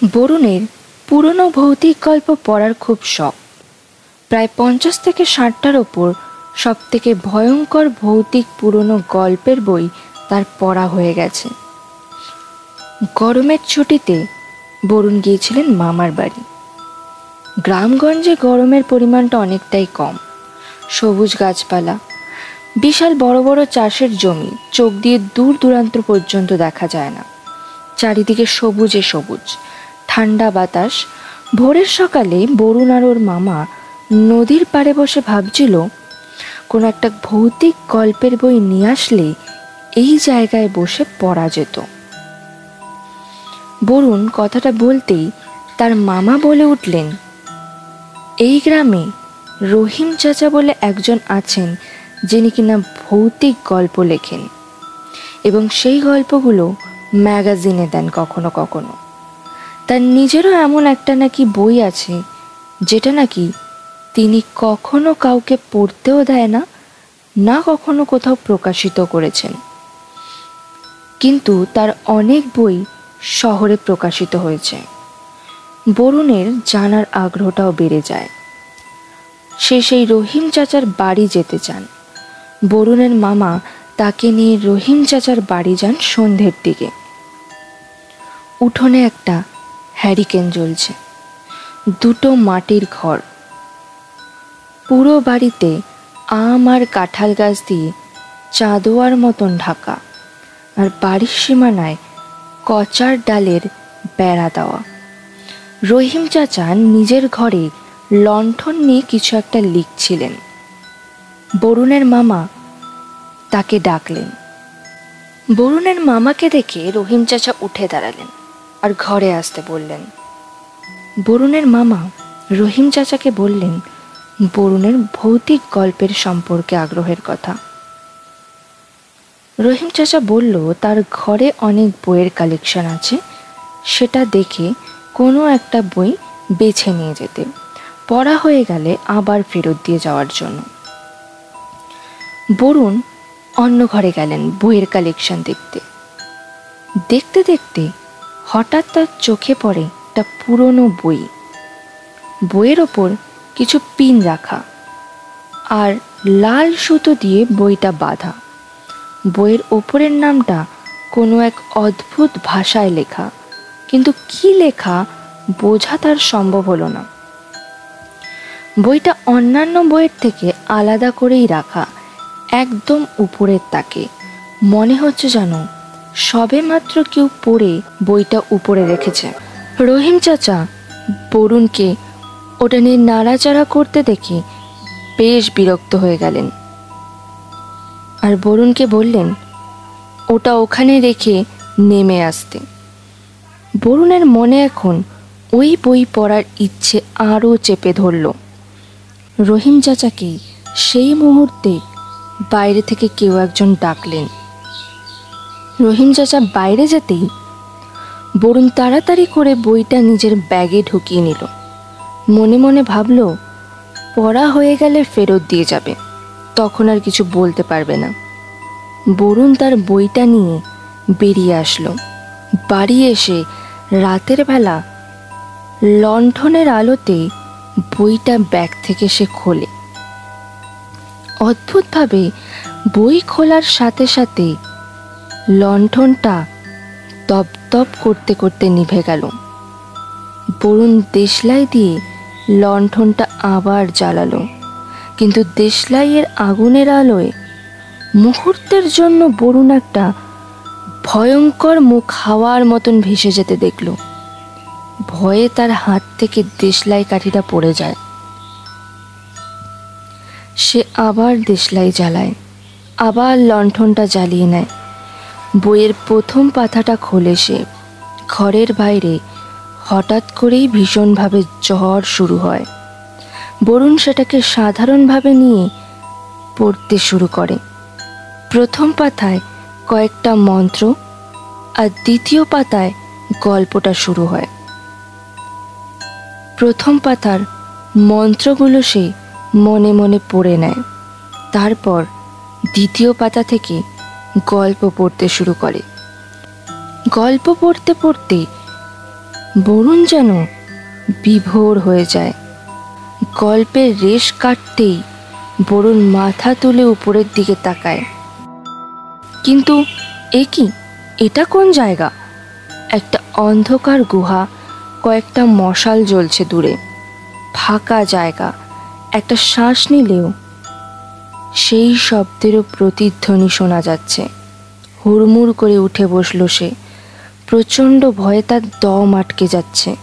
বরুণের পুরনো ভৌতিক গল্প পড়ার খুব শখ। প্রায় 50 থেকে 60টার ওপর সবথেকে ভয়ঙ্কর ভৌতিক পুরনো গল্পের বই তার পড়া হয়ে গেছে। গরমের ছুটিতে বরুণ গিয়েছিলেন মামার বাড়ি। গ্রামগঞ্জে গরমের পরিমাণটা অনেকটাই কম। সবুজ গাছপালা, বিশাল বড় বড় চাষের জমি চোখ দিয়ে দূর দূরান্ত পর্যন্ত দেখা যায় না। চারিদিকে সবুজে সবুজ, ঠান্ডা বাতাস। ভোরের সকালে বরুণ আর ওর মামা নদীর পাড়ে বসে ভাবছিল কোনো একটা ভৌতিক গল্পের বই নিয়ে আসলে এই জায়গায় বসে পড়া যেত। বরুণ কথাটা বলতেই তার মামা বলে উঠলেন, এই গ্রামে রহিম চাচা বলে একজন আছেন যিনি কিনা ভৌতিক গল্প লেখেন এবং সেই গল্পগুলো ম্যাগাজিনে দেন কখনো কখনো। তার নিজেরও এমন একটা নাকি বই আছে যেটা নাকি তিনি কখনো কাউকে পড়তেও দেয় না, না কখনো কোথাও প্রকাশিত করেছেন। কিন্তু তার অনেক বই শহরে প্রকাশিত হয়েছে। বরুণের জানার আগ্রহটাও বেড়ে যায়। সে সেই রহিম চাচার বাড়ি যেতে চান। বরুণের মামা তাকে নিয়ে রহিম চাচার বাড়ি যান সন্ধ্যের দিকে। উঠোনে একটা হ্যারিকেন জ্বলছে, দুটো মাটির ঘর, পুরো বাড়িতে আম আর কাঁঠাল গাছ দিয়ে চাঁদোয়ার মতন ঢাকা, আর বাড়ির সীমানায় কচার ডালের বেড়া দেওয়া। রহিম চাচা নিজের ঘরে লণ্ঠন নিয়ে কিছু একটা লিখছিলেন। বরুণের মামা তাকে ডাকলেন। বরুণের মামাকে দেখে রহিম চাচা উঠে দাঁড়ালেন আর ঘরে আসতে বললেন। বরুণের মামা রহিম চাচাকে বললেন বরুণের ভৌতিক গল্পের সম্পর্কে আগ্রহের কথা। রহিম চাচা বলল তার ঘরে অনেক বইয়ের কালেকশন আছে, সেটা দেখে কোনো একটা বই বেছে নিয়ে যেতে, পড়া হয়ে গেলে আবার ফেরত দিয়ে যাওয়ার জন্য। বরুণ অন্য ঘরে গেলেন বইয়ের কালেকশন দেখতে। দেখতে দেখতে হঠাৎ তার চোখে পড়ে একটা পুরনো বই। বইয়ের ওপর কিছু পিন রাখা আর লাল সুতো দিয়ে বইটা বাঁধা। বইয়ের ওপরের নামটা কোনো এক অদ্ভুত ভাষায় লেখা, কিন্তু কি লেখা বোঝা তার সম্ভব হলো না। বইটা অন্যান্য বইয়ের থেকে আলাদা করেই রাখা, একদম উপরের তাকে। মনে হচ্ছে যেন সবে মাত্র কেউ পড়ে বইটা উপরে রেখেছে। রহিম চাচা বরুণকে ওটা নিয়ে নাড়াচাড়া করতে দেখে বেশ বিরক্ত হয়ে গেলেন আর বরুণকে বললেন ওটা ওখানে রেখে নেমে আসতে। বরুণের মনে এখন ওই বই পড়ার ইচ্ছে আরও চেপে ধরল। রহিম চাচাকে সেই মুহূর্তে বাইরে থেকে কেউ একজন ডাকলেন। রহিম চাচা বাইরে যেতেই বরুণ তাড়াতাড়ি করে বইটা নিজের ব্যাগে ঢুকিয়ে নিল। মনে মনে ভাবল পড়া হয়ে গেলে ফেরত দিয়ে যাবে, তখন আর কিছু বলতে পারবে না। বরুণ তার বইটা নিয়ে বেরিয়ে আসলো। বাড়ি এসে রাতের বেলা লণ্ঠনের আলোতে বইটা ব্যাগ থেকে সে খোলে। অদ্ভুতভাবে বই খোলার সাথে সাথে লণ্ঠনটা দপদপ করতে করতে নিভে গেল। বরুণ দেশলাই দিয়ে লণ্ঠনটা আবার জ্বালালো, কিন্তু দেশলাইয়ের আগুনের আলোয় মুহূর্তের জন্য বরুণ একটা ভয়ঙ্কর মুখ হাওয়ার মতন ভেসে যেতে দেখল। ভয়ে তার হাত থেকে দেশলাই কাঠিটা পড়ে যায়। সে আবার দেশলাই জ্বালায়, আবার লণ্ঠনটা জ্বালিয়ে নেয়। বইয়ের প্রথম পাতাটা খোলে সে। ঘরের বাইরে হঠাৎ করেই ভীষণভাবে ঝড় শুরু হয়। বরুণ সেটাকে সাধারণভাবে নিয়ে পড়তে শুরু করে। প্রথম পাতায় কয়েকটা মন্ত্র আর দ্বিতীয় পাতায় গল্পটা শুরু হয়। প্রথম পাতার মন্ত্রগুলো সে মনে মনে পড়ে নেয়। তারপর দ্বিতীয় পাতা থেকে গল্প পড়তে শুরু করে। গল্প পড়তে পড়তে বরুণ যেন বিভোর হয়ে যায়। গল্পের রেশ কাটতেই বরুণ মাথা তুলে উপরের দিকে তাকায়। কিন্তু এটা কোন জায়গা? একটা অন্ধকার গুহা, কয়েকটা মশাল জ্বলছে দূরে, ফাঁকা জায়গা। একটা শ্বাস নিলেও সেই শব্দেরও প্রতিধ্বনি শোনা যাচ্ছে। হুড়মুড় করে উঠে বসল সে। প্রচণ্ড ভয়ে তার দম আটকে যাচ্ছে।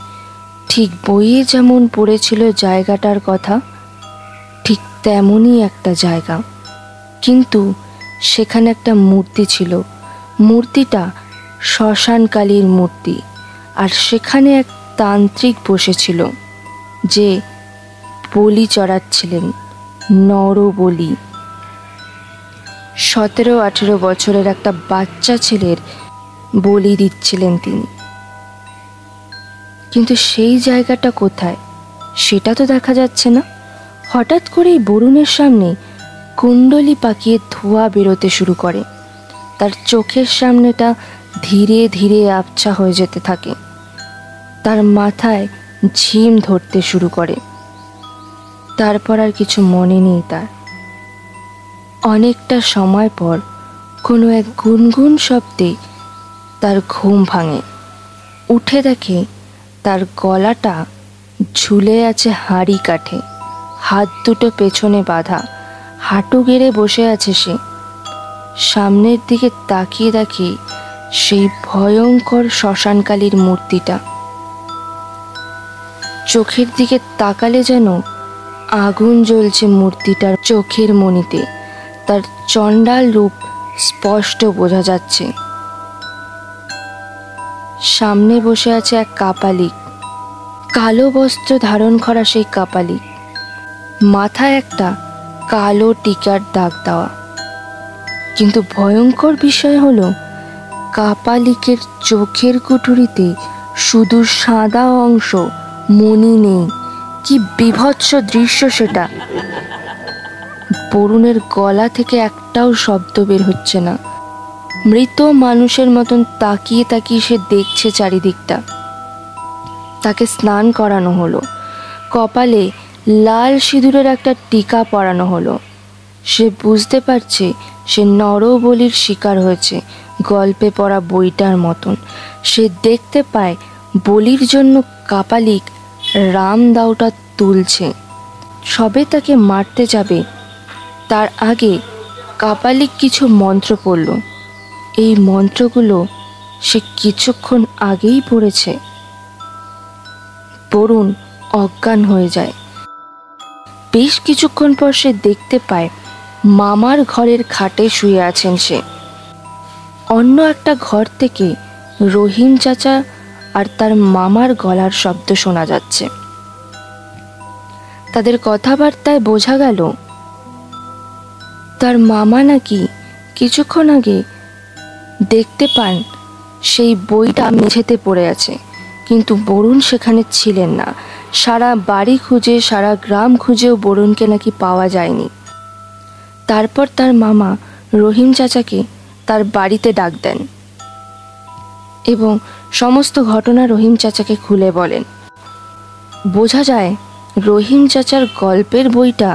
ঠিক বইয়ে যেমন পড়েছিল জায়গাটার কথা, ঠিক তেমনই একটা জায়গা। কিন্তু সেখানে একটা মূর্তি ছিল। মূর্তিটা শ্মশানকালীর মূর্তি, আর সেখানে এক তান্ত্রিক বসেছিল যে বলি চড়াচ্ছিলেন, নরবলি। 17-18 বছরের একটা বাচ্চা ছেলের বলি দিচ্ছিলেন তিনি। কিন্তু সেই জায়গাটা কোথায় সেটা তো দেখা যাচ্ছে না। হঠাৎ করেই বরুণের সামনে কুণ্ডলি পাকিয়ে ধোঁয়া বেরোতে শুরু করে। তার চোখের সামনেটা ধীরে ধীরে আবছা হয়ে যেতে থাকে। তার মাথায় ঝিম ধরতে শুরু করে। তারপর আর কিছু মনে নেই তার। অনেকটা সময় পর কোনো এক গুনগুন শব্দে তার ঘুম ভাঙে। উঠে দেখে তার গলাটা ঝুলে আছে হাঁড়ি কাঠে, হাত দুটো পেছনে বাঁধা, হাঁটু গেড়ে বসে আছে সে। সামনের দিকে তাকিয়ে দেখে সেই ভয়ঙ্কর শ্মশানকালীর মূর্তিটা। চোখের দিকে তাকালে যেন আগুন জ্বলছে মূর্তিটার চোখের মণিতে। তার চণ্ডাল রূপ স্পষ্ট বোঝা যাচ্ছে। সামনে বসে আছে এক কাপালিক, কালো বস্ত্র ধারণ করা সেই কাপালিক, মাথায় একটা কালো টিকার দাগ দেওয়া। কিন্তু ভয়ঙ্কর বিষয় হলো কাপালিকের চোখের কুঠুরিতে শুধু সাদা অংশ, মণি নেই। কি বীভৎস দৃশ্য সেটা! বরুণের গলা থেকে একটাও শব্দ বের হচ্ছে না। মৃত মানুষের মতন তাকিয়ে তাকিয়ে সে দেখছে চারিদিকটা। তাকে স্নান করানো হলো, কপালে লাল সিঁদুরের একটা টিকা পরানো হলো। সে বুঝতে পারছে সে নরবলির শিকার হয়েছে, গল্পে পড়া বইটার মতন। সে দেখতে পায় বলির জন্য কাপালিক রাম দাউটা তুলছে, সবে তাকে মারতে যাবে তার আগে কাপালিক কিছু মন্ত্র পড়ল। এই মন্ত্রগুলো সে কিছুক্ষণ আগেই পড়েছে। বরুণ অজ্ঞান হয়ে যায়। বেশ কিছুক্ষণ পর সে দেখতে পায় মামার ঘরের খাটে শুয়ে আছেন সে। অন্য একটা ঘর থেকে রহিম চাচা আর তার মামার গলার শব্দ শোনা যাচ্ছে। তাদের কথাবার্তায় বোঝা গেল তার মামা নাকি কিছুক্ষণ আগে দেখতে পান সেই বইটা মেঝেতে পড়ে আছে, কিন্তু বরুণ সেখানে ছিলেন না। সারা বাড়ি খুঁজে, সারা গ্রাম খুঁজেও বরুণকে নাকি পাওয়া যায়নি। তারপর তার মামা রহিম চাচাকে তার বাড়িতে ডাক দেন এবং সমস্ত ঘটনা রহিম চাচাকে খুলে বলেন। বোঝা যায় রহিম চাচার গল্পের বইটা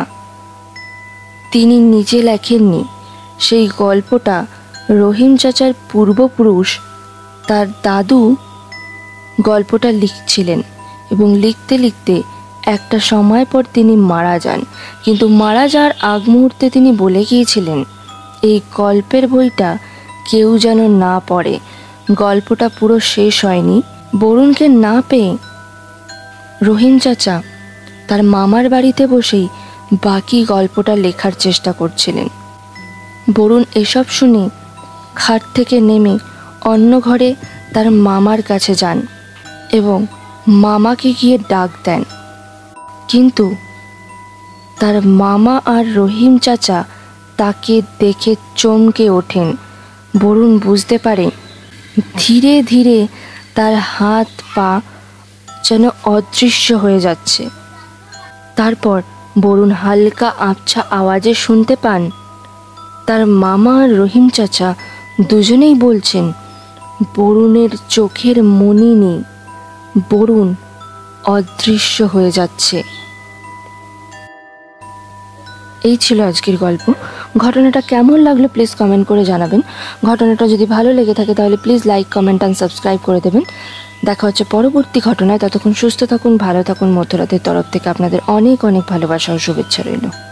তিনি নিজে লেখেননি। সেই গল্পটা রহিম চাচার পূর্বপুরুষ তার দাদু গল্পটা লিখছিলেন, এবং লিখতে লিখতে একটা সময় পর তিনি মারা যান। কিন্তু মারা যাওয়ার আগ মুহূর্তে তিনি বলে গিয়েছিলেন এই গল্পের বইটা কেউ যেন না পড়ে। গল্পটা পুরো শেষ হয়নি। বরুণকে না পেয়ে রহিম চাচা তার মামার বাড়িতে বসেই বাকি গল্পটা লেখার চেষ্টা করছিলেন। বরুণ এসব শুনে খাট থেকে নেমে অন্য ঘরে তার মামার কাছে যান এবং মামাকে গিয়ে ডাক দেন। কিন্তু তার মামা আর রহিম চাচা তাকে দেখে চমকে ওঠেন। বরুণ বুঝতে পারে ধীরে ধীরে তার হাত পা যেন অদৃশ্য হয়ে যাচ্ছে। তারপর বরুণ হালকা আবছা আওয়াজে শুনতে পান তার মামা আর রহিম চাচা দুজনেই বলছেন বরুণের চোখের মণি নেই, বরুণ অদৃশ্য হয়ে যাচ্ছে। এই ছিল আজকের গল্প। ঘটনাটা কেমন লাগলো প্লিজ কমেন্ট করে জানাবেন। ঘটনাটা যদি ভালো লেগে থাকে তাহলে please like, comment and subscribe করে দেবেন। দেখা হচ্ছে পরবর্তী ঘটনায়। ততক্ষণ সুস্থ থাকুন, ভালো থাকুন। মধ্যরাতের তরফ থেকে আপনাদের অনেক অনেক ভালোবাসা ও শুভেচ্ছা রইল।